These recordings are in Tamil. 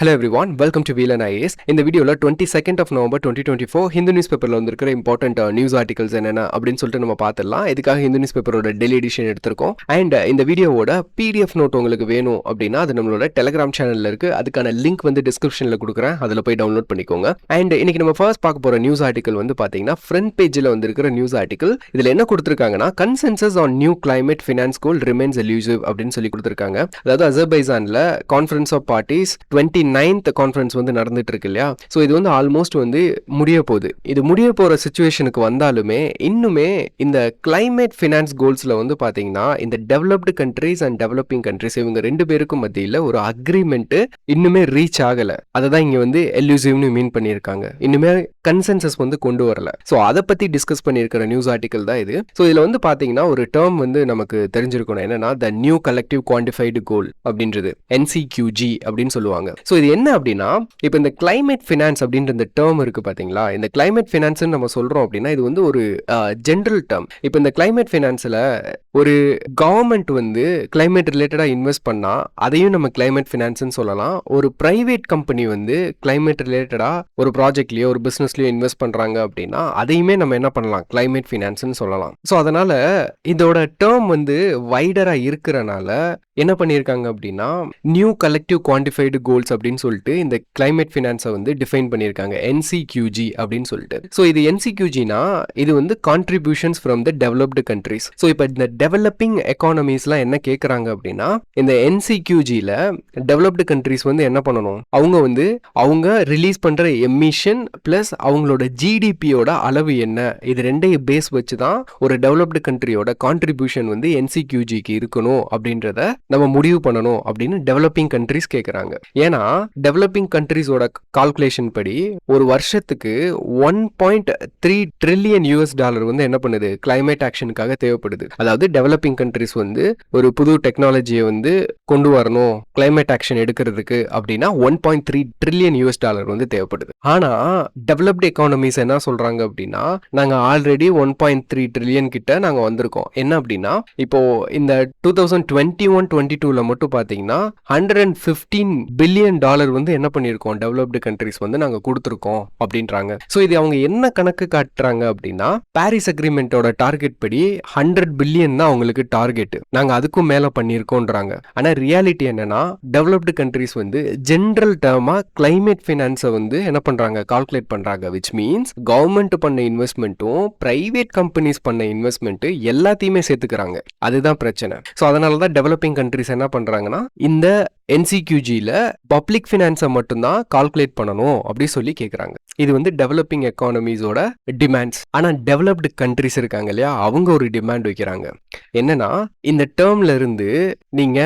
Hello everyone, welcome to VLN IAS. இந்த வீடியோல 22nd of November 2024 Hindu news பேப்பர்ல வந்திருக்கிற இம்பார்ட்டன்ட் நியூஸ் ஆர்டிகல்ஸ் என்னென்ன அப்படின்னு சொல்லிட்டு நம்ம பார்த்துடலாம். இதுக்காக ஹிந்து நியூஸ் பேப்பரோட டெய்லி எடிஷன் எடுத்திருக்கோம். அண்ட் இந்த வீடியோவோட PDF நோட் உங்களுக்கு வேணும் அப்படின்னா அது நம்மளோட டெலிகிராம் சேனல்ல இருக்கு. அதுக்கான லிங்க் வந்து டிஸ்கிரிப்ஷன்ல கொடுக்குறேன், அதில் போய் டவுன்லோட் பண்ணிக்கோங்க. அண்ட் இன்னைக்கு நம்ம ஃபர்ஸ்ட் பார்க்க போற நியூஸ் ஆர்டிகல் வந்து பார்த்தீங்கன்னா ஃப்ரண்ட் பேஜில் வந்திருக்கிற நியூஸ் ஆர்டிகல். இதில் என்ன கொடுத்துருக்காங்கன்னா consensus on new climate finance goal remains elusive அப்படின்னு சொல்லி கொடுத்துருக்காங்க. அதாவது அசர்பைசான்ல conference of parties 29th conference வந்து நடந்துட்டு இருக்கு இல்லையா. ஸோ இது வந்து ஆல்மோஸ்ட் வந்து முடிய போகுது. இது முடிய போற சிச்சுவேஷனுக்கு வந்தாலுமே இன்னுமே இந்த கிளைமேட் ஃபினான்ஸ் கோல்ஸ்ல வந்து பாத்தீங்கன்னா இந்த developed countries and developing countries இவங்க ரெண்டு பேருக்கும் மத்தியில் ஒரு அக்ரிமெண்ட் இன்னுமே ரீச் ஆகல. அதை தான் இங்க வந்து எல்யூசிவ்னு மீன் பண்ணியிருக்காங்க. இன்னுமே கன்சென்சஸ் வந்து கொண்டு வரல. ஸோ அதை பத்தி டிஸ்கஸ் பண்ணியிருக்கிற நியூஸ் ஆர்டிகல் தான் இது. ஸோ இதுல வந்து பாத்தீங்கன்னா ஒரு டேர்ம் வந்து நமக்கு தெரிஞ்சிருக்கணும். என்னன்னா த நியூ கலெக்டிவ் குவான்டிஃபைடு கோல் அப்படின்றது NCQG அப்படின்னு சொல்லுவாங்க. ஸோ இது என்ன அப்படின்னா இப்போ இந்த கிளைமேட் ஃபினான்ஸ் அப்படின்ற இந்த டேர்ம் இருக்கு பாத்தீங்களா. இந்த கிளைமேட் ஃபினான்ஸ் நம்ம சொல்றோம் அப்படின்னா இது வந்து ஒரு ஜென்ரல் டேர்ம். இப்போ இந்த கிளைமேட் ஃபினான்ஸ்ல ஒரு கவர்மெண்ட் வந்து கிளைமேட் ரிலேட்டடா இன்வெஸ்ட் பண்ணா அதையும் நம்ம கிளைமேட் ஃபினான்ஸ்னு சொல்லலாம். ஒரு பிரைவேட் கம்பெனி வந்து கிளைமேட் ரிலேட்டடா ஒரு ப்ராஜெக்ட்லயோ ஒரு பிசினஸ்லயோ இன்வெஸ்ட் பண்றாங்க அப்படின்னா அதையுமே நம்ம என்ன பண்ணலாம், கிளைமேட் ஃபினான்ஸ்னு சொல்லலாம். ஸோ அதனால இதோட டேர்ம் வந்து வைடரா இருக்கிறனால என்ன பண்ணியிருக்காங்க அப்படின்னா நியூ கலெக்டிவ் குவான்டிஃபைடு கோல்ஸ் அப்படின்னு சொல்லிட்டு இந்த கிளைமேட் ஃபினான்ஸை வந்து டிஃபைன் பண்ணியிருக்காங்க NCQG அப்படின்னு சொல்லிட்டு. ஸோ இது NCQGனா இது வந்து contributions from the developed countries. So இப்போ இந்த டெவலப்பிங் எக்கானமிஸ்லாம் என்ன கேட்குறாங்க அப்படின்னா இந்த NCQGல டெவலப்டு கண்ட்ரீஸ் வந்து என்ன பண்ணணும், அவங்க ரிலீஸ் பண்ற எமிஷன் பிளஸ் அவங்களோட ஜிடிபியோட அளவு என்ன, இது ரெண்டையும் பேஸ் வச்சு தான் ஒரு டெவலப்டு கண்ட்ரியோட கான்ட்ரிபியூஷன் வந்து NCQGக்கு இருக்கணும் அப்படின்றத நம்ம முடிவு பண்ணணும் அப்படின்னு டெவலப்பிங் கண்ட்ரிஸ் கேட்குறாங்க. ஏன்னா டெவலப்பிங் கண்ட்ரிஸோட கால்குலேஷன் படி ஒரு வருஷத்துக்கு $1.3 trillion வந்து என்ன பண்ணுது, கிளைமேட் ஆக்ஷனுக்காக தேவைப்படுது. அதாவது டெவலப்பிங் கண்ட்ரிஸ் வந்து ஒரு புது டெக்னாலஜியை வந்து கொண்டு வரணும் கிளைமேட் ஆக்ஷன் எடுக்கிறதுக்கு அப்படின்னா $1.3 trillion வந்து தேவைப்படுது. ஆனா டெவலப்டு எக்கானமிஸ் என்ன சொல்றாங்க அப்படின்னா நாங்க ஆல்ரெடி 1.3 trillion கிட்ட நாங்க வந்திருக்கோம். என்ன அப்படின்னா இப்போ இந்த 2021-22ல மட்டும் பாத்தீங்கன்னா $115 billion வந்து என்ன பண்ணிருக்கோம் டெவலப்டு கண்ட்ரிஸ் வந்து நாங்க கொடுத்துருக்கோம் அப்படின்றாங்க. ஸோ இது அவங்க என்ன கணக்கு காட்டுறாங்க அப்படின்னா பாரிஸ் அக்ரிமெண்டோட டார்கெட் படி 100 billion தான் அவங்களுக்கு டார்கெட், நாங்க அதுக்கும் மேல பண்ணிருக்கோம்ன்றாங்க. ஆனா ரியாலிட்டி என்னன்னா டெவலப்டு கண்ட்ரிஸ் வந்து ஜென்ரல் டேர்மா கிளைமேட் ஃபினான்ஸை வந்து என்ன பண்றாங்க, கால்குலேட் பண்றாங்க. விச் மீன்ஸ் கவர்மெண்ட் பண்ண இன்வெஸ்ட்மெண்ட்டும் பிரைவேட் கம்பெனிஸ் பண்ண இன்வெஸ்ட்மெண்ட் எல்லாத்தையுமே சேர்த்துக்கிறாங்க. அதுதான் பிரச்சனை. ஸோ அதனாலதான் டெவலப்பிங் கண்ட்ரிஸ் என்ன பண்றாங்கன்னா இந்த NCQGல பப்ளிக் ஃபினான்ஸை மட்டும்தான் கால்குலேட் பண்ணணும் அப்படி சொல்லி கேட்குறாங்க. இது வந்து டெவலப்பிங் எக்கானமிஸோட டிமாண்ட்ஸ். ஆனால் டெவலப்டு கண்ட்ரிஸ் இருக்காங்க இல்லையா, அவங்க ஒரு டிமாண்ட் வைக்கிறாங்க. என்னன்னா இந்த டேர்ம்ல இருந்து நீங்க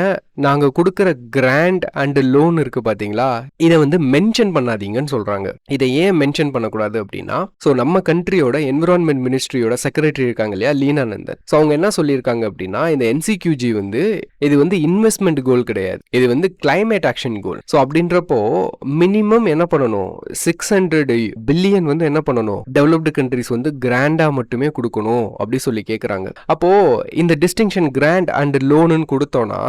நாங்க கொடுக்குற கிராண்ட் அண்ட் லோன் இருக்கு பாத்தீங்களா, இதை வந்து மென்ஷன் பண்ணாதீங்கன்னு சொல்றாங்க. இதை ஏன் மென்ஷன் பண்ணக்கூடாது அப்படின்னா ஸோ நம்ம கண்ட்ரியோட என்விரான்மெண்ட் மினிஸ்ட்ரியோட செக்ரட்டரி இருக்காங்க இல்லையா லீனானந்தன், ஸோ அவங்க என்ன சொல்லியிருக்காங்க அப்படின்னா இந்த NCQG வந்து இது வந்து இன்வெஸ்ட்மெண்ட் கோல் கிடையாது, இது வந்து கிளைமேட் ஆக்ஷன் கோல். ஸோ அப்படின்றப்போ மினிமம் என்ன பண்ணணும், 600 billion வந்து என்ன பண்ணணும் டெவலப்டு கண்ட்ரிஸ் வந்து கிராண்டா மட்டுமே கொடுக்கணும் அப்படி சொல்லி கேட்குறாங்க. அப்போ இந்த டிஸ்டிங்ஷன் கிராண்ட் அண்ட் லோனு கொடுத்தோம்னா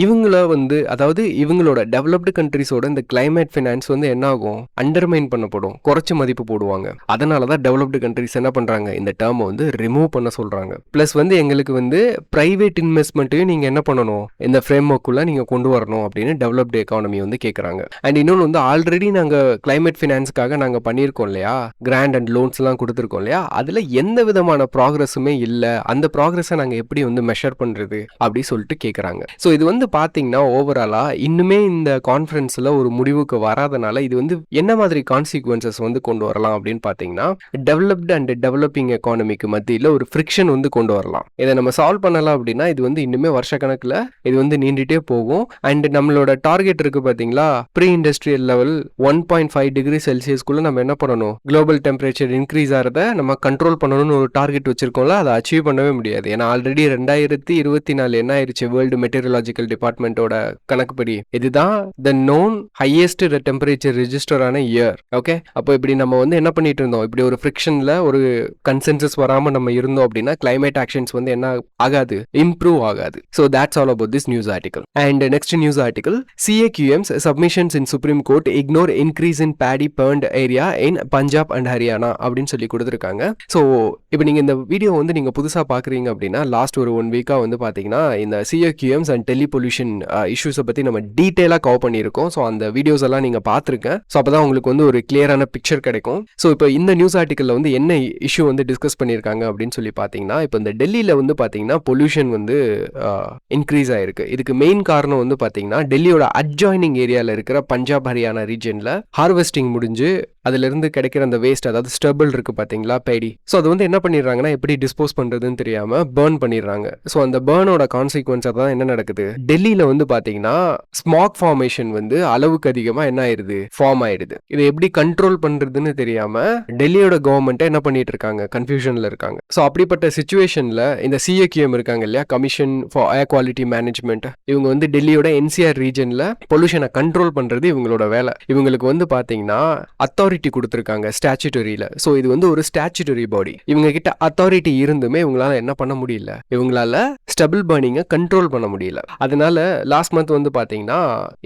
இவங்கள வந்து அதாவது இவங்களோட டெவலப்டு கண்ட்ரிஸோட இந்த கிளைமேட் ஃபினான்ஸ் வந்து என்ன ஆகும், அண்டர்மைன் பண்ணப்படும், குறைச்சு மதிப்பு போடுவாங்க. அதனாலதான் டெவலப்டு கண்ட்ரிஸ் என்ன பண்றாங்க, இந்த டேர்ம் வந்து ரிமூவ் பண்ண சொல்றாங்க. பிளஸ் வந்து எங்களுக்கு வந்து பிரைவேட் இன்வெஸ்ட்மெண்ட்டையும் நீங்க என்ன பண்ணணும் இந்த ஃப்ரேம் ஒர்க்குள்ள நீங்க கொண்டு வரணும் அப்படின்னு டெவலப்டு எக்கானமி வந்து கேட்குறாங்க. அண்ட் இன்னொன்று வந்து ஆல்ரெடி நாங்கள் கிளைமேட் ஃபினான்ஸ்க்காக நாங்கள் பண்ணியிருக்கோம் இல்லையா, கிராண்ட் அண்ட் லோன்ஸ் எல்லாம் கொடுத்துருக்கோம் இல்லையா, அதில் எந்த விதமான ப்ராக்ரஸுமே இல்லை, அந்த ப்ராக்ரஸை நாங்கள் எப்படி வந்து மெஷர் பண்ணுறது அப்படி சொல்லிட்டு கேட்குறாங்க. ஸோ இது வந்து பார்த்தீங்கன்னா ஓவராலாக இன்னுமே இந்த கான்ஃபரன்ஸில் ஒரு முடிவுக்கு வராதனால இது வந்து என்ன மாதிரி கான்சிக்வன்சஸ் வந்து கொண்டு வரலாம் அப்படின்னு பார்த்தீங்கன்னா டெவலப்டு அண்ட் டெவலப்பிங் எக்கானமிக்கு மத்தியில் ஒரு ஃப்ரிக்ஷன் வந்து கொண்டு வரலாம். இதை நம்ம சால்வ் பண்ணலாம் அப்படின்னா இது வந்து இன்னுமே வருஷ கணக்கில் இது வந்து நீண்டுட்டே போகும். அண்ட் நம்மளோட டார்கெட் இருக்கு பாத்தீங்களா, ப்ரீ இண்டஸ்ட்ரியல் லெவல் 1.5 டிகிரி செல்சியஸ்க்குள்ள நம்ம என்ன பண்ணணும், குளோபல் டெம்பரேச்சர் இன்க்ரீஸ் ஆகிறத நம்ம கண்ட்ரோல் பண்ணணும்னு ஒரு டார்கெட் வச்சிருக்கோம்ல, அதை அச்சீவ் பண்ணவே முடியாது. ஏன்னா ஆல்ரெடி 2024 என்ன ஆயிடுச்சு, வேர்ல்டு மெட்டீரியலாஜிக்கல் டிபார்ட்மெண்ட் டிபார்ட்மெண்ட்டோட கணக்குப்படி இதுதான் த நோன் ஹையஸ்ட் டெம்பரேச்சர் ரெஜிஸ்டர் ஆன இயர். ஓகே, அப்போ இப்படி நம்ம வந்து என்ன பண்ணிட்டு இருந்தோம், இப்படி ஒரு ஃப்ரிக்ஷன்ல ஒரு கன்சென்சஸ் வராம நம்ம இருந்தோம் அப்படின்னா கிளைமேட் ஆக்ஷன்ஸ் வந்து என்ன ஆகாது, இம்ப்ரூவ் ஆகாது. So that's all about this news article. And next news article, CAQM's submissions in Supreme Court ignore increase in paddy burned area in Punjab and Haryana அப்படின்னு சொல்லி கொடுத்துருக்காங்க. ஸோ இப்போ நீங்கள் இந்த வீடியோ வந்து நீங்கள் புதுசாக பார்க்குறீங்க அப்படின்னா லாஸ்ட் ஒரு 1 வீக்காக வந்து பார்த்தீங்கன்னா இந்த CAQMs அண்ட் டெல்லி பொல்யூஷன் இஷ்யூஸை பற்றி நம்ம டீட்டெயிலாக கவர் பண்ணியிருக்கோம். ஸோ அந்த வீடியோஸ் எல்லாம் நீங்கள் பார்த்துருக்கேன். ஸோ அப்போ தான் உங்களுக்கு வந்து ஒரு கிளியரான பிக்சர் கிடைக்கும். ஸோ இப்போ இந்த நியூஸ் ஆர்டிக்கலில் வந்து என்ன இஷ்யூ வந்து டிஸ்கஸ் பண்ணியிருக்காங்க அப்படின்னு சொல்லி பார்த்தீங்கன்னா, இப்போ இந்த டெல்லியில் வந்து பார்த்தீங்கன்னா பொல்யூஷன் வந்து இன்க்ரீஸ் ஆயிருக்கு. இதுக்கு மெயின் காரணம் வந்து பார்த்தீங்கன்னா டெல்லியோட அட்ஜாயினிங் ஏரியாவில் இருக்கிற பஞ்சாப் ஹரியானா ரீஜனில் ஹார்வெஸ்டிங் முடிஞ்சு அதுலேருந்து கிடைக்கிற அந்த வேஸ்ட், அதாவது ஸ்டபிள் இருக்கு பார்த்தீங்களா, பேடி. ஸோ அது வந்து என்ன பண்ணிடுறாங்கன்னா எப்படி டிஸ்போஸ் பண்ணுறதுன்னு தெரியாமல் பேர்ன் பண்ணிடுறாங்க. ஸோ அந்த பேர்னோட கான்சிக்வன்ஸாக தான் என்ன நடக்குது, டெல்லியில் வந்து பார்த்தீங்கன்னா ஸ்மாக் ஃபார்மேஷன் வந்து அளவுக்கு அதிகமாக என்ன ஆயிடுது, ஃபார்ம் ஆயிடுது. இதை எப்படி கண்ட்ரோல் பண்ணுறதுன்னு தெரியாமல் டெல்லியோட கவர்மெண்ட்டை என்ன பண்ணிட்டு இருக்காங்க, கன்ஃபியூஷனில் இருக்காங்க. ஸோ அப்படிப்பட்ட சுச்சுவேஷனில் இந்த CAQM இருக்காங்க இல்லையா, commission for air quality management, இவங்க வந்து டெல்லியோட NCR ரீஜனில் பொல்யூஷனை கண்ட்ரோல் பண்ணுறது இவங்களோட வேலை. இவங்களுக்கு வந்து பார்த்தீங்கன்னா அத்தாரிட்டி கொடுத்துருக்காங்க ஸ்டாச்சுட்டரியில. ஸோ இது வந்து ஒரு ஸ்டாச்சுட்டரி பாடி. இவங்க கிட்ட அத்தாரிட்டி இருந்துமே இவங்களால என்ன பண்ண முடியல, இவங்களால ஸ்டபிள் பர்னிங்கை கண்ட்ரோல் பண்ண முடியல. அதனால லாஸ்ட் மந்த் வந்து பார்த்தீங்கன்னா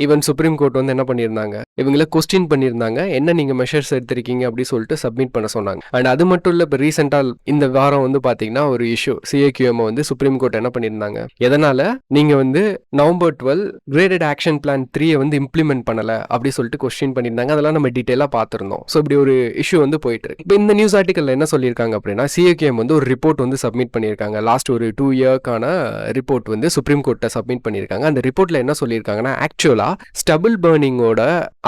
ஈவன் சுப்ரீம் கோர்ட் வந்து என்ன பண்ணியிருந்தாங்க, இவங்கள கொஸ்டின் பண்ணியிருந்தாங்க, என்ன நீங்க மெஷர்ஸ் எடுத்திருக்கீங்க அப்படின்னு சொல்லிட்டு சப்மிட் பண்ண சொன்னாங்க. அண்ட் அது மட்டும் இல்லை, இப்போ ரீசெண்டாக இந்த வாரம் வந்து பார்த்தீங்கன்னா ஒரு இஷ்யூ CAQM வந்து சுப்ரீம் கோர்ட் என்ன பண்ணியிருந்தாங்க, எதனால நீங்க வந்து நவம்பர் 12 கிரேடட் ஆக்ஷன் பிளான் 3 வந்து இம்ப்ளிமெண்ட் பண்ணல அப்படி சொல்லிட்டு கொஸ்டின் பண்ணியிருந்தாங்க. அதெல்லாம் நம்ம டீட்டெயிலாக பார்த்துருந்தோம். ஸோ இப்படி ஒரு இஷ்யூ வந்து போயிட்டு இருக்கு. இப்போ இந்த நியூஸ் ஆர்டிக்கல்ல என்ன சொல்லியிருக்காங்க அப்படின்னா, CAQM வந்து ஒரு ரிப்போர்ட் வந்து சப்மிட் பண்ணியிருக்காங்க. லாஸ்ட் ஒரு 2 இயர்க்கான ரிப்போர்ட் வந்து சுப்ரீம் கோர்ட்டை சப்மிட் பண்ணியிருக்காங்க. அந்த ரிப்போர்ட்ல என்ன சொல்லியிருக்காங்கன்னா, ஆக்சுவலா ஸ்டபிள் பர்னிங்கோட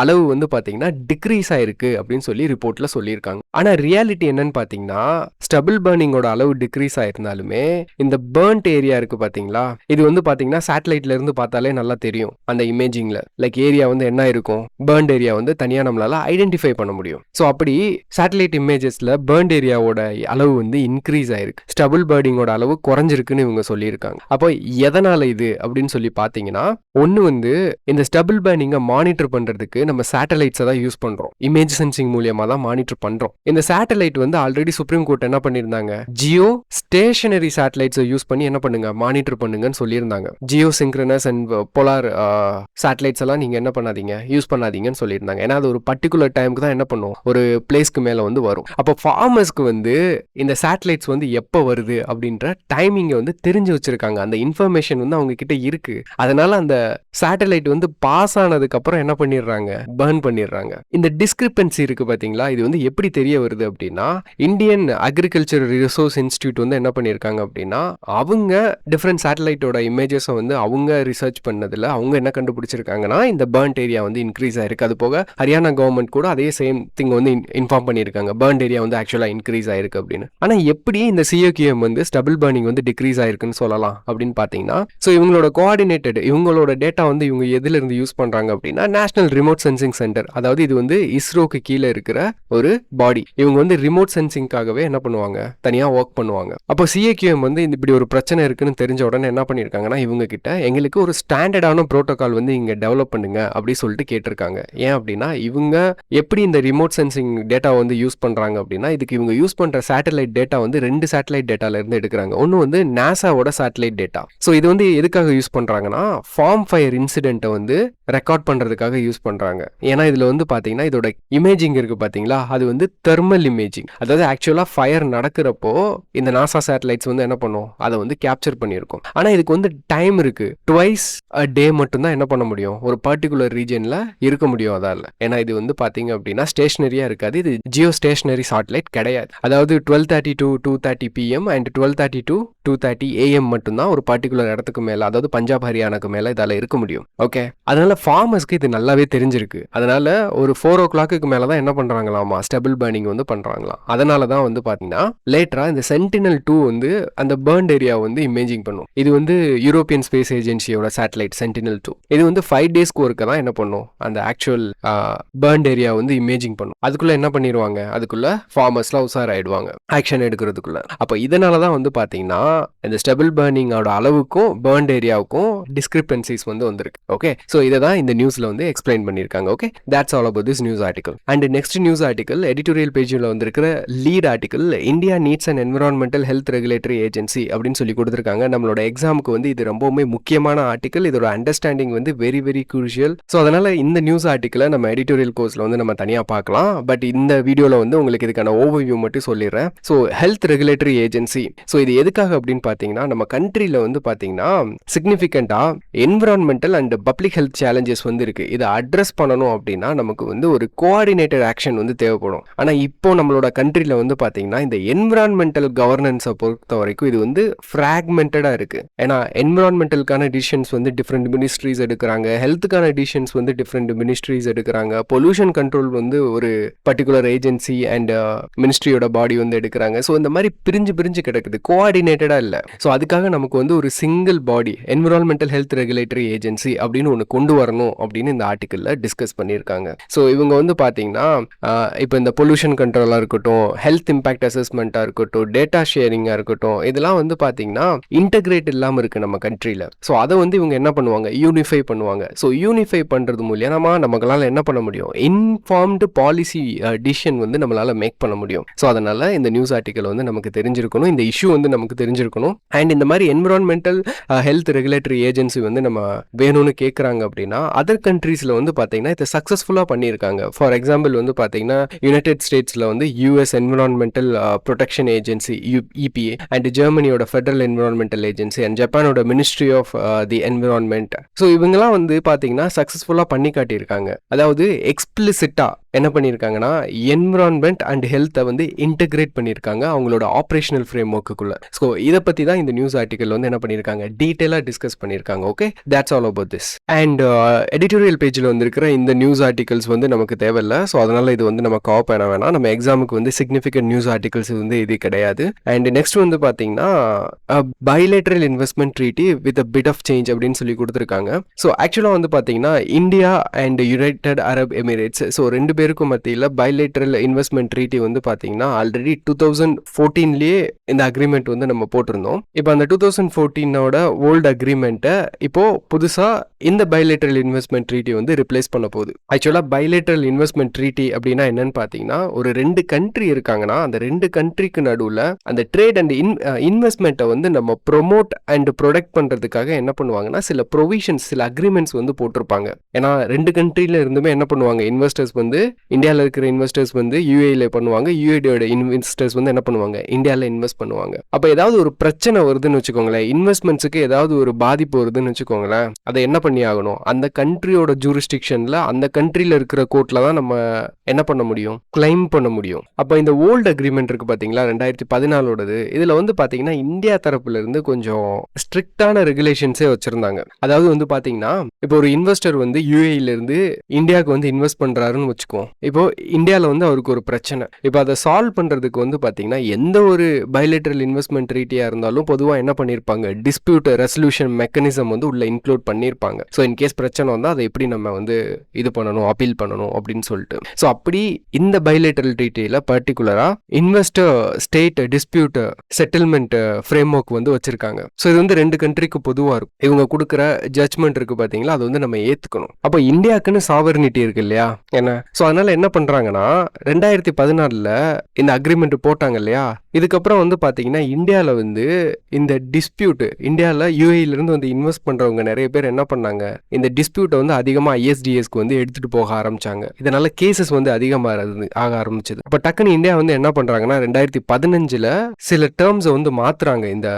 அளவு வந்து பார்த்தீங்கன்னா டிக்ரீஸ் ஆயிருக்கு அப்படின்னு சொல்லி ரிப்போர்ட்ல சொல்லியிருக்காங்க. ஆனால் ரியாலிட்டி என்னன்னு பார்த்தீங்கன்னா, ஸ்டபிள் பர்னிங்கோட அளவு டிக்ரீஸ் ஆயிருந்தாலுமே இந்த பர்ன்ட் ஏரியா இருக்கு பார்த்தீங்களா, இது வந்து பார்த்தீங்கன்னா சேட்டலைட்ல இருந்து பார்த்தாலே நல்லா தெரியும். அந்த இமேஜிங்ல லைக் ஏரியா வந்து என்ன இருக்கும், பர்ன்ட் ஏரியா வந்து தனியாக நம்மளால ஐடென்டிஃபை பண்ண முடியும். ஸோ அப்படி சேட்டலைட் இமேஜஸ்ல பர்ன்ட் ஏரியாவோட அளவு வந்து இன்க்ரீஸ் ஆயிருக்கு, ஸ்டபிள் பர்னிங்கோட அளவு குறைஞ்சிருக்குன்னு இவங்க சொல்லியிருக்காங்க. அப்போ எதனால இது அப்படின்னு சொல்லி பார்த்தீங்கன்னா, ஒன்று வந்து இந்த ஸ்டபிள் பர்னிங்கை மானிட்டர் பண்றதுக்கு நம்ம சேட்டலைட்ஸை தான் யூஸ் பண்றோம். இமேஜ் சென்சிங் மூலியமா தான் மானிட்டர் பண்றோம். இந்த சேட்டலைட் வந்து ஆல்ரெடி சுப்ரீம் கோர்ட் என்ன பண்ணியிருந்தாங்க, ஜியோ ஸ்டேஷனரி சேட்டலைட்ஸை யூஸ் பண்ணி என்ன பண்ணுங்க, மானிட்டர் பண்ணுங்கன்னு சொல்லியிருந்தாங்க. Jio synchronous and polar satellites எல்லாம் நீங்க என்ன பண்ணாதீங்க, யூஸ் பண்ணாதீங்கன்னு சொல்லியிருந்தாங்க. ஏன்னா அது ஒரு பர்டிகுலர் டைமுக்கு தான் என்ன பண்ணும், ஒரு பிளேஸ்க்கு மேல வந்து வரும். அப்போ ஃபார்மர்ஸ்க்கு வந்து இந்த சேட்டலைட்ஸ் வந்து எப்போ வருது அப்படின்ற டைமிங்கை வந்து தெரிஞ்சு வச்சிருக்காங்க. அந்த இன்ஃபர்மேஷன் வந்து அவங்க கிட்ட இருக்கு. அதனால அந்த சேட்டலைட் வந்து பாஸ் ஆனதுக்கு அப்புறம் என்ன பண்ணிடுறாங்க, பர்ன் பண்ணிடுறாங்க. இந்த டிஸ்கிரிப்பன்சி இருக்கு பாத்தீங்களா, இது வந்து எப்படி தெரிய வருது அப்படின்னா, இந்தியன் அக்ரிகல்ச்சர் ரிசோர்ஸ் இன்ஸ்டிடியூட் வந்து என்ன பண்ணியிருக்காங்க அப்படின்னா, அவங்க டிஃப்ரெண்ட் சேட்டலைட்டோட இமேஜஸை வந்து அவங்க ரிசர்ச் பண்ணதுல அவங்க என்ன கண்டுபிடிச்சிருக்காங்கன்னா, இந்த பர்ன்ட் ஏரியா வந்து இன்க்ரீஸ் ஆயிருக்கு. அது போக ஹரியானா கவர்மெண்ட் கூட அதே சேம் திங் வந்து இன்ஃபார்ம் பண்ணியிருக்காங்க, பர்ன்ட் ஏரியா வந்து ஆக்சுவலா இன்க்ரீஸ் ஆயிருக்கு அப்படின்னு. ஆனா எப்படி இந்த CAQM வந்து ஸ்டபிள் பர்னிங் வந்து டிக்ரீஸ் ஆயிருக்குன்னு சொல்லலாம் அப்படின்னு பாத்தீங்கன்னா, ஸோ இவங்களோட கோஆர்டினேட்டட் இவங்களோட டேட்டா வந்து இவங்க எதுல இருந்து யூஸ் பண்றாங்க அப்படின்னா, நேஷனல் ரிமோட் சென்சிங் சென்டர், அதாவது இது வந்து இஸ்ரோக்கு கீழே இருக்கிற ஒரு பாடி. இவங்க வந்து ரிமோட் சென்சிங்காகவே என்ன பண்ணுவாங்க, தனியா ஒர்க் பண்ணுவாங்க. அப்போ CAQM வந்து இப்படி ஒரு பிரச்சனை இருக்குன்னு தெரிஞ்ச உடனே என்ன பண்ணிருக்காங்கன்னா, இவங்க கிட்ட எங்களுக்கு ஒரு ஸ்டாண்டர்டான புரோட்டோகால் வந்து இங்க டெவலப் பண்ணுங்க அப்படி சொல்லிட்டு கேட்டிருக்காங்க. ஏன் அப்படின்னா, இவங்க எப்படி இந்த ரிமோட் சென்சிங் டேட்டா வந்து யூஸ் பண்றாங்க அப்படின்னா, இதுக்கு இவங்க யூஸ் பண்ற சேட்டலைட் டேட்டா வந்து 2 சேட்டலைட் டேட்டால இருந்து எடுக்கிறாங்க. ஒன்னு வந்து நாசாவோட சேட்டலைட் டேட்டா. ஸோ இது வந்து எதுக்காக யூஸ் பண்றாங்கன்னா, ஃபார்ம் ஃபயர் இன்சிடென்ட்டை வந்து ரெக்கார்ட் பண்றதுக்காக யூஸ் பண்றாங்க. ஏன்னா இதுல வந்து பாத்தீங்கன்னா இதோட இமேஜிங் இருக்கு பாத்தீங்களா, அது வந்து தெர்மல் இமேஜிங். அதாவது ஆக்சுவலா ஃபயர் நடக்கிறப்போ இந்த நாசா சேட்டலைட்ஸ் வந்து என்ன பண்ணும், அதை வந்து கேப்சர் பண்ணியிருக்கும். ஆனா இதுக்கு வந்து டைம் இருக்கு. ட்வைஸ் அ டே மட்டும் தான் என்ன பண்ண முடியும், ஒரு பர்டிகுலர் ரீஜன்ல இருக்க முடியும். அதால ஏன்னா இது வந்து பாத்தீங்க அப்படின்னா ஸ்டேஷனரியா இருக்காது. இது ஜியோ ஸ்டேஷனரி சேட்டலைட் கிடையாது. அதாவது 12:30 to 2:30 PM and 12:30 to 2:30 AM மட்டும்தான் ஒரு பர்டிகுலர் இடத்துக்கு மேல, அதாவது பஞ்சாப் ஹரியானாக்கு மேல இதால இருக்க முடியும். ஓகே, அதனால ஃபார்மர்ஸ்க்கு இது நல்லாவே தெரிஞ்சிருக்கு. அதனால ஒரு 4 o'clock மேல தான் என்ன பண்றாங்களாமா, ஸ்டபிள் பர்னிங் வந்து பண்றாங்களாம். அதனால தான் வந்து பாத்தீங்கன்னா லேட்டரா இந்த சென்டினல்-2 வந்து அந்த பர்ன்ட் ஏரியா வந்து இமேஜிங் பண்ணும். இது வந்து யூரோப்பியன் ஸ்பேஸ் ஏஜென்சியோட சேட்டலைட் சென்டினல்-2. இது வந்து 5 days ஒருக்க தான் என்ன பண்ணும், அந்த ஆக்சுவல் பர்ன்ட் ஏரியா வந்து இமேஜ் சேஞ்சிங் பண்ணும். அதுக்குள்ள என்ன பண்ணிடுவாங்க, அதுக்குள்ள ஃபார்மர்ஸ்லாம் உஷாராயிடுவாங்க ஆக்ஷன் எடுக்கிறதுக்குள்ள. அப்போ இதனால தான் வந்து பார்த்தீங்கன்னா இந்த ஸ்டெபிள் பர்னிங்கோட அளவுக்கும் பர்ன்ட் ஏரியாவுக்கும் டிஸ்கிரிபன்சிஸ் வந்து வந்திருக்கு. ஓகே, ஸோ இதை தான் இந்த நியூஸ்ல வந்து எக்ஸ்பிளைன் பண்ணியிருக்காங்க. Okay, that's all about this news article. And next news article editorial pageல வந்திருக்கிற lead article India needs and environmental health regulatory agency அப்படின்னு சொல்லி கொடுத்துருக்காங்க. நம்மளோட எக்ஸாமுக்கு வந்து இது ரொம்பவுமே முக்கியமான ஆர்டிகல். இதோட அண்டர்ஸ்டாண்டிங் வந்து வெரி வெரி குரூஷியல். ஸோ அதனால இந்த நியூஸ் ஆர்டிக்கலை நம்ம எடிட்டோரியல் கோர்ஸ்ல வந்து நம்ம தனியாக பார்க்கலாம். பட் இந்த வீடியோவில் வந்து உங்களுக்கு இதுக்கான ஓவர்வியூ மட்டும் சொல்லிடுறேன். So health regulatory agency, so இது எதுக்காக அப்படின்னு பார்த்தீங்கன்னா நம்ம கண்ட்ரியில் வந்து பார்த்தீங்கன்னா சிக்னிஃபிகண்டாக environmental and public health challenges வந்து இருக்கு. இதை அட்ரஸ் பண்ணணும் அப்படின்னா நமக்கு வந்து ஒரு கோஆர்டினேட்டட் ஆக்ஷன் வந்து தேவைப்படும். ஆனால் இப்போ நம்மளோட கண்ட்ரியில் வந்து பார்த்தீங்கன்னா இந்த என்விரான்மெண்டல் கவர்னன்ஸை பொறுத்த வரைக்கும் இது வந்து ஃப்ராக்மெண்டடாக இருக்கு. ஏன்னா என்விரான்மெண்டலுக்கான டிசிஷன்ஸ் வந்து டிஃப்ரெண்ட் மினிஸ்ட்ரிஸ் எடுக்கிறாங்க, ஹெல்த்துக்கான டிசிஷன்ஸ் வந்து டிஃப்ரெண்ட் மினிஸ்ட்ரிஸ் எடுக்கிறாங்க, பொல்யூஷன் கண்ட்ரோல் வந்து ஒரு பர்டிகுலர் ஏஜென்சி அண்ட் மினிஸ்ட்ரியோட பாடி வந்து எடுக்கிறாங்க. ஸோ இந்த மாதிரி பிரிஞ்சு பிரிஞ்சு கிடக்குது, கோஆர்டினேட்டடாக இல்லை. ஸோ அதுக்காக நமக்கு வந்து ஒரு சிங்கிள் பாடி என்விரான்மெண்டல் ஹெல்த் ரெகுலேட்டரி ஏஜென்சி அப்படின்னு ஒன்று கொண்டு வரணும் அப்படின்னு இந்த ஆர்டிக்கலில் டிஸ்கஸ் பண்ணியிருக்காங்க. ஸோ இவங்க வந்து பார்த்தீங்கன்னா இப்போ இந்த பொல்யூஷன் கண்ட்ரோலாக இருக்கட்டும், ஹெல்த் இம்பாக்ட் அசஸ்மெண்ட்டாக இருக்கட்டும், டேட்டா ஷேரிங்காக இருக்கட்டும், இதெல்லாம் வந்து பார்த்தீங்கன்னா இன்டகிரேட் இல்லாமல் இருக்குது நம்ம கண்ட்ரியில். ஸோ அதை வந்து இவங்க என்ன பண்ணுவாங்க, யூனிஃபை பண்ணுவாங்க. ஸோ யூனிஃபை பண்ணுறது மூலியமாக நமக்களால் என்ன பண்ண முடியும், இன்ஃபார்ம்டு பாலிசி டிசிஷன் வந்து நம்மளால் மேக் பண்ண முடியும். ஸோ அதனால் இந்த நியூஸ் ஆர்டிக்கல் வந்து நமக்கு தெரிஞ்சிருக்கணும், இந்த இஷ்யூ வந்து நமக்கு தெரிஞ்சிருக்கணும். அண்ட் இந்த மாதிரி என்விரான்மெண்டல் ஹெல்த் ரெகுலேட்டரி ஏஜென்சி வந்து நம்ம வேணும்னு கேட்குறாங்க அப்படின்னா அதர் கண்ட்ரீஸில் வந்து பார்த்தீங்கன்னா இதை சக்ஸஸ்ஃபுல்லாக பண்ணியிருக்காங்க. ஃபார் எக்ஸாம்பிள் வந்து பார்த்தீங்கன்னா யுனைடெட் ஸ்டேட்ஸில் வந்து US environmental protection agency EPA and ஜெர்மனியோட ஃபெடரல் என்விரான்மெண்டல் ஏஜென்சி அண்ட் ஜப்பானோட ministry of the environment. So இவங்கெல்லாம் வந்து பார்த்தீங்கன்னா சக்ஸஸ்ஃபுல்லாக பண்ணி காட்டியிருக்காங்க. அதாவது எக்ஸ்பிளிசிட்டாக என்ன பண்ணியிருக்காங்கன்னா என்விரான்மெண்ட் அண்ட் ஹெல்த்தை வந்து இன்டகிரேட் பண்ணியிருக்காங்க அவங்களோட ஆப்ரேஷனல் ஃப்ரேம் ஒர்க்குள்ள. ஸோ இதை பற்றி தான் இந்த நியூஸ் ஆர்டிக்கல் வந்து என்ன பண்ணியிருக்காங்க, டீட்டெயிலாக டிஸ்கஸ் பண்ணியிருக்காங்க. Okay, that's all about this. And editorial பேஜில் வந்திருக்கிற இந்த நியூஸ் ஆர்டிகல்ஸ் வந்து நமக்கு தேவையில்லை. ஸோ அதனால் இது வந்து நம்ம காப் பண்ண வேணாம். நம்ம எக்ஸாமுக்கு வந்து சிக்னிஃபிகண்ட் நியூஸ் ஆர்டிகல்ஸ் வந்து இது கிடையாது. அண்ட் நெக்ஸ்ட் வந்து பார்த்தீங்கன்னா bilateral investment treaty with a bit of change அப்படின்னு சொல்லி கொடுத்துருக்காங்க. ஸோ ஆக்சுவலாக வந்து பார்த்தீங்கன்னா India and United Arab Emirates, so ரெண்டு பேருக்கும் மத்தியில் பைலேட்டரல் இன்வெஸ்ட்மெண்ட் ட்ரீட்டி வந்து பார்த்தீங்கன்னா ஆல்ரெடி 2014 இந்த அக்ரிமெண்ட் வந்து நம்ம போட்டிருந்தோம். இப்போ அந்த 2014 ஓல்டு அக்ரிமெண்ட்டை இப்போ புதுசாக இந்த பைலேட்டரல் இன்வெஸ்ட்மெண்ட் ட்ரீட்டி வந்து ரிப்ளேஸ் பண்ண போகுது. ஆக்சுவலாக பைலேட்டரல் இன்வெஸ்ட்மெண்ட் ட்ரீட்டி அப்படின்னா என்னன்னு பார்த்தீங்கன்னா ஒரு ரெண்டு கண்ட்ரி இருக்காங்கன்னா அந்த ரெண்டு கண்ட்ரிக்கு நடுவில் அந்த ட்ரேட் அண்ட் இன்வெஸ்ட்மெண்ட்டை வந்து நம்ம ப்ரொமோட் அண்ட் ப்ரொடக்ட் பண்ணுறதுக்காக என்ன பண்ணுவாங்கன்னா சில ப்ரொவிஷன்ஸ், சில அக்ரிமெண்ட்ஸ் வந்து போட்டிருப்பாங்க. ஏன்னா ரெண்டு கண்ட்ரியில் இருந்துமே என்ன பண்ணுவாங்க, இன்வெஸ்டர்ஸ் வந்து இந்தியாவில் இருக்கிற இன்வெஸ்டர்ஸ் வந்து யூஏல பண்ணுவாங்க, யூஏடியோட இன்வெஸ்டர்ஸ் வந்து என்ன பண்ணுவாங்க, இந்தியாவில் இன்வெஸ்ட் பண்ணுவாங்க. அப்போ ஏதாவது ஒரு பிரச்சனை வருதுன்னு வச்சுக்கோங்களேன், இன்வெஸ்ட்மெண்ட்ஸுக்கு ஏதாவது ஒரு பாதிப்பு வருதுன்னு வச்சுக்கோங்களேன், அதை என்ன பண்ணி ஆகணும், அந்த கண்ட்ரியோட ஜூரிஸ்டிக்ஷனில் அந்த கண்ட்ரியில் இருக்கிற கோர்ட்டில் தான் நம்ம என்ன பண்ண முடியும், கிளைம் பண்ண முடியும். அப்போ இந்த ஓல்டு அக்ரிமெண்ட் இருக்கு பார்த்தீங்களா 2014, இதில் வந்து பார்த்தீங்கன்னா இந்தியா தரப்புல இருந்து கொஞ்சம் ஸ்ட்ரிக்டான ரெகுலேஷன்ஸே வச்சிருந்தாங்க. அதாவது வந்து பார்த்தீங்கன்னா இப்போ ஒரு இன்வெஸ்டர் வந்து யூஏஇலேருந்து இந்தியாவுக்கு வந்து இன்வெஸ்ட் பண்ணுறாருன்னு வச்சுக்குவோம். இப்போ இந்தியாவில் வந்து அவருக்கு ஒரு பிரச்சனை, இப்போ அதை சால்வ் பண்ணுறதுக்கு வந்து பார்த்தீங்கன்னா எந்த ஒரு பைலேட்டரல் இன்வெஸ்ட்மெண்ட் ட்ரீட்டியாக இருந்தாலும் பொதுவாக என்ன பண்ணியிருப்பாங்க, டிஸ்பியூட் ரெசல்யூஷன் மெக்கானிசம் வந்து உள்ள இன்க்ளூட் பண்ணியிருப்பாங்க. ஸோ இன்கேஸ் பிரச்சனை வந்தால் அதை எப்படி நம்ம வந்து இது பண்ணணும், அப்பீல் பண்ணணும் அப்படின்னு சொல்லிட்டு. ஸோ அப்படி இந்த பைலேட்டரல் ட்ரீட்டியில் பர்டிகுலராக investor state dispute settlement frame work வந்து வச்சிருக்காங்க. ஸோ இது வந்து ரெண்டு கண்ட்ரிக்கு பொதுவாக இருக்கும். இவங்க கொடுக்குற ஜட்ஜ்மெண்ட் இருக்கு பார்த்தீங்களா, அது வந்து நம்ம ஏற்றுக்கணும். அப்போ இந்தியாவுக்குன்னு சாவர்னிட்டி இருக்கு இல்லையா என்ன. ஸோ அதனால என்ன பண்ணுறாங்கன்னா 2014 இந்த அக்ரிமெண்ட் போட்டாங்க இல்லையா, இதுக்கப்புறம் வந்து பார்த்தீங்கன்னா இந்தியாவில் வந்து இந்த டிஸ்பியூட், இந்தியாவில் யூஏஇலேருந்து வந்து இன்வெஸ்ட் பண்ணுறவங்க நிறைய பேர் என்ன பண்ணாங்க, இந்த டிஸ்பியூட்டை வந்து அதிகமாக ISDSக்கு வந்து எடுத்துகிட்டு போக ஆரம்பிச்சாங்க. இதனால கேசஸ் வந்து அதிகமாக ஆக ஆரம்பிச்சது. அப்போ டக்குன்னு இந்தியா வந்து என்ன பண்ணுறாங்கன்னா 2015 சில டேர்ம்ஸை வந்து மாற்றுறாங்க இந்த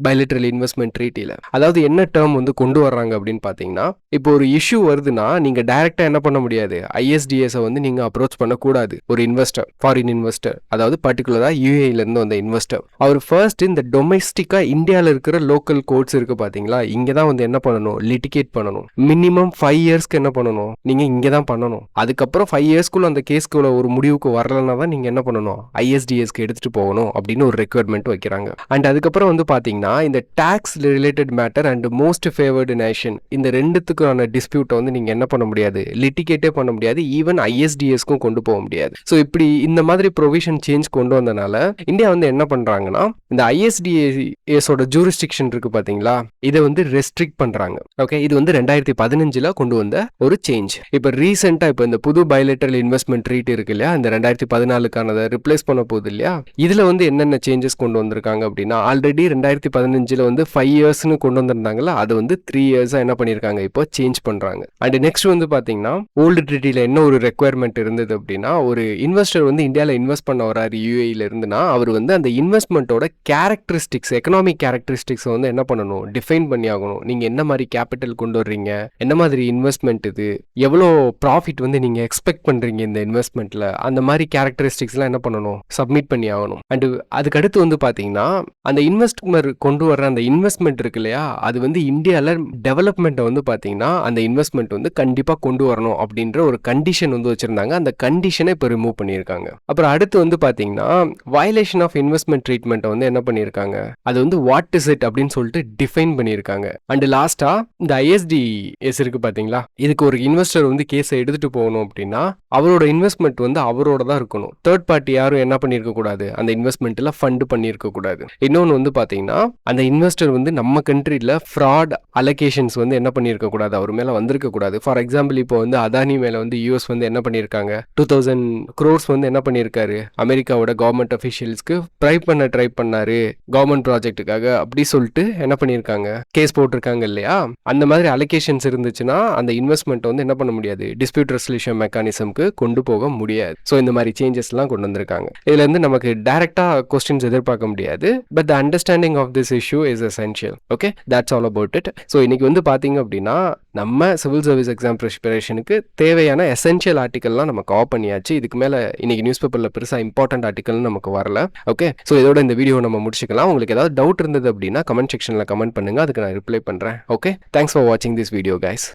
பைலேட்டரல் இன்வெஸ்ட்மெண்ட் ட்ரீட்டியில். அதாவது என்ன டேர்ம் வந்து கொண்டு வர்றாங்க அப்படின்னு பார்த்தீங்கன்னா, இப்போ ஒரு இஷ்யூ வருதுன்னா நீங்கள் டைரெக்டாக என்ன பண்ண முடியாது, ISDSஐ வந்து நீங்கள் அப்ரோச் பண்ணக்கூடாது. ஒரு இன்வெஸ்டர், ஃபாரின் இன்வெஸ்டர், அதாவது பர்டிகுலராக யூஏஇலேருந்து வந்த இன்வெஸ்டர், அவர் ஃபர்ஸ்ட் இந்த டொமெஸ்டிக்காக இந்தியாவில் இருக்கிற லோக்கல் கோர்ட்ஸ் இருக்கு பார்த்தீங்களா, இங்கே தான் வந்து என்ன பண்ணணும், லிட்டிகேட் பண்ணணும். மினிமம் 5 இயர்ஸ்க்கு என்ன பண்ணணும், நீங்கள் இங்கே தான் பண்ணணும். அதுக்கப்புறம் 5 இயர்ஸ்க்குள்ள அந்த கேஸ்க்குள்ள ஒரு முடிவுக்கு வரலன்னா தான் நீங்கள் என்ன பண்ணணும், ISDSக்கு எடுத்துகிட்டு போகணும் அப்படின்னு ஒரு ரெக்யர்மெண்ட் வைக்கிறாங்க. அண்ட் அதுக்கப்புறம் வந்து பார்த்தீங்கன்னா இந்த tax related matter and most favoured nation, இந்த ரெண்டுத்துக்கான டிஸ்பியூட்டை வந்து நீங்கள் என்ன பண்ண முடியாது, லிட்டிகேட்டே பண்ண முடியாது. ஈவன் ISDS ஐஎஸ்டிஎஸ்க்கும் கொண்டு போக முடியாது. ஸோ இப்படி இந்த மாதிரி ப்ரொவிஷன் சேஞ்ச் கொண்டு வந்தனால இந்தியா வந்து என்ன பண்றாங்கன்னா, இந்த ஐஎஸ்டிஎஸோட ஜூரிஸ்டிக்ஷன் இருக்கு பாத்தீங்களா, இதை வந்து ரெஸ்ட்ரிக்ட் பண்றாங்க. ஓகே, இது வந்து 2015 கொண்டு வந்த ஒரு சேஞ்ச். இப்போ ரீசெண்டா இப்போ இந்த புது பைலேட்டரல் இன்வெஸ்ட்மெண்ட் ட்ரீட் இருக்கு இல்லையா, இந்த 2014 ரிப்ளேஸ் பண்ண போகுது இல்லையா, இதுல வந்து என்னென்ன சேஞ்சஸ் கொண்டு வந்திருக்காங்க அப்படின்னா, ஆல்ரெடி 2015 வந்து 5 இயர்ஸ்னு கொண்டு வந்திருந்தாங்கல்ல, அது வந்து 3 இயர்ஸா என்ன பண்ணிருக்காங்க, இப்போ சேஞ்ச் பண்றாங்க. அண்ட் நெக்ஸ்ட் வந்து பாத்தீங்கன்னா, ஓல்டு ட்ரீட்டில என்ன ஒரு ரெக்குயர்மெண்ட் இருந்தது அப்படின்னா, ஒரு இன்வெஸ்டர் வந்து இந்தியாவில் இன்வெஸ்ட் பண்ண வராரு யூஏல இருந்துன்னா, அவர் வந்து அந்த இன்வெஸ்ட்மெண்ட்டோட கேரக்டரிஸ்டிக்ஸ், எக்கனாமிக் கேரக்டரிஸ்டிக்ஸ் வந்து என்ன பண்ணணும், டிஃபைன் பண்ணி ஆகணும். நீங்க என்ன மாதிரி கேபிட்டல் கொண்டு வர்றீங்க, என்ன மாதிரி இன்வெஸ்ட்மெண்ட் இது, எவ்வளோ ப்ராஃபிட் வந்து நீங்க எக்ஸ்பெக்ட் பண்றீங்க இந்த இன்வெஸ்ட்மெண்ட்ல, அந்த மாதிரி கேரக்டரிஸ்டிக்ஸ்லாம் என்ன பண்ணணும், சப்மிட் பண்ணி ஆகணும். அண்ட் அதுக்கு அடுத்து வந்து பாத்தீங்கன்னா, அந்த இன்வெஸ்ட்மெண்ட் கொண்டு வர்ற அந்த இன்வெஸ்ட்மெண்ட் இருக்கு இல்லையா, அது வந்து இந்தியாவில் டெவலப்மெண்ட்டை வந்து பாத்தீங்கன்னா அந்த இன்வெஸ்ட்மெண்ட் வந்து கண்டிப்பா கொண்டு வரணும் அப்படின்ற ஒரு கண்டிஷன் வந்து வச்சிருந்தாங்க. அந்த கண்டிஷனை இப்போ ரிமூவ் பண்ணியிருக்காங்க. அப்புறம் அடுத்து வந்து பாத்தீங்கன்னா, வயலேஷன் ஆஃப் இன்வெஸ்ட்மெண்ட் ட்ரீட்மெண்ட் வந்து என்ன பண்ணியிருக்காங்க, அது வந்து வாட் இஸ் இட் அப்படின்னு சொல்லிட்டு டிஃபைன் பண்ணியிருக்காங்க. அண்ட் லாஸ்டா இந்த ஐஎஸ்டிஎஸ் இருக்கு பாத்தீங்களா, இதுக்கு ஒரு இன்வெஸ்டர் வந்து கேஸை எடுத்துட்டு போகணும் அப்படின்னா அவரோட இன்வெஸ்ட்மெண்ட் வந்து அவரோட தான் இருக்கணும். தேர்ட் பார்ட்டி யாரும் என்ன பண்ணியிருக்க கூடாது, அந்த இன்வெஸ்ட்மெண்ட்ல ஃபண்ட் பண்ணியிருக்க கூடாது. இன்னொன்று வந்து பாத்தீங்கன்னா, அந்த இன்வெஸ்டர் வந்து நம்ம கண்ட்ரியில் ஃப்ராட் அலோகேஷன்ஸ் வந்து என்ன பண்ணியிருக்க கூடாது, அவர் மேல வந்திருக்க கூடாது. ஃபார் எக்ஸாம்பிள் இப்போ வந்து அதானி மேல வந்து யூஎஸ் வந்து என்ன பண்ணியிருக்காங்க, 2000 crores வந்து என்ன பண்ணியிருக்காரு, அமெரிக்காவோட கவர்மெண்ட் அஃபிஷியல்ஸ்க்கு ப்ரைப் பண்ண ட்ரை பண்ணாரு கவர்மெண்ட் ப்ராஜெக்ட்டுக்காக அப்படி சொல்லிட்டு என்ன பண்ணியிருக்காங்க, கேஸ் போட்டிருக்காங்க இல்லையா. அந்த மாதிரி அலோகேஷன்ஸ் இருந்துச்சுன்னா அந்த இன்வெஸ்ட்மெண்ட் வந்து என்ன பண்ண முடியாது, டிஸ்பியூட் ரெசல்யூஷன் மெக்கானிசம்க்கு கொண்டு போக முடியாது. ஸோ இந்த மாதிரி சேஞ்சஸ்லாம் கொண்டு வந்திருக்காங்க. இதுல இருந்து நமக்கு டைரக்டா கொஸ்டின்ஸ் எதிர்பார்க்க முடியாது. But the understanding of this issue is essential. Okay, that's all about it. So இன்னைக்கு வந்து பாத்தீங்க அப்படின்னா, நம்ம சிவில் சர்வீஸ் எக்ஸாம் ப்ரிப்பரேஷனுக்கு தேவையான எசென்ஷியல் ஆர்டிகல்லாம் நம்ம கவர் பண்ணியாச்சு. இதுக்கு மேல இன்னைக்கு நியூஸ் பேப்பர்ல பெருசா இம்பார்ட்டன்ட் ஆர்டிகல் நமக்கு வரல. ஓகே, ஸோ இதோட இந்த வீடியோ நம்ம முடிச்சுக்கலாம். உங்களுக்கு ஏதாவது டவுட் இருந்தது அப்படின்னா கமெண்ட் செக்ஷன்ல கமெண்ட் பண்ணுங்க, அதுக்கு நான் ரிப்ளை பண்றேன். ஓகே, தேங்க்ஸ் ஃபார் வாட்சிங் திஸ் வீடியோ கைஸ்.